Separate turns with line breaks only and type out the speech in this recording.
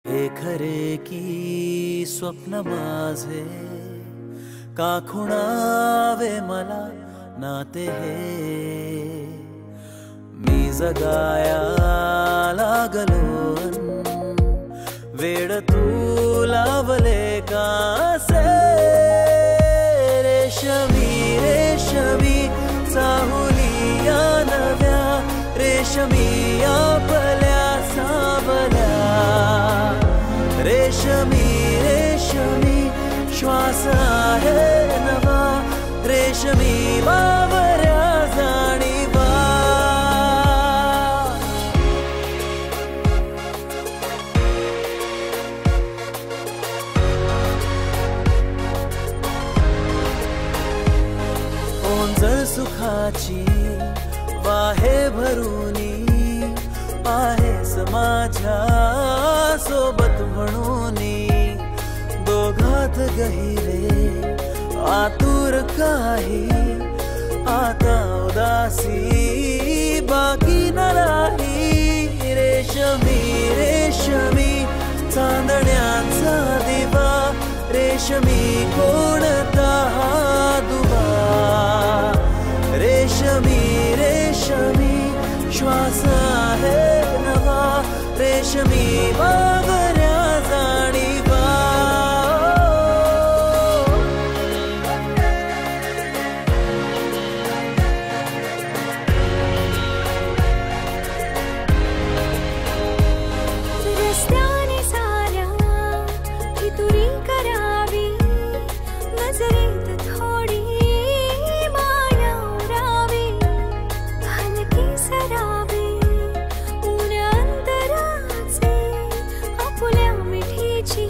हे खरे की स्वप्न माझे का खुणावे मला नाते हे मी जगाया लागलो वेड तू लावले कासे रेशमी रेशमी चाहुलिया नव्या रेशमी आपल्या सावल्या रेशमी रेशमी श्वास आहे नवा रेशमी बावऱ्या जाणीवा ओंजळ सुखाची वाहे भरूनी आहेस माझ्या सोबत म्हणूनी दोघात गहिरे आतुर काही आता उदासी बाकी न राही रेशमी रेशमी चांदण्याचा दिवा रेशमी कोणता दुवा रेशमी रेशमी श्वास आहे नवा रेशमी बावऱ्या जाणीवा
रस्त्याने साऱ्या फितुरी करावी नजरेत थोडी माया उरावी हलकी सरावी ऊन अंतराचे आपुल्या मिठीची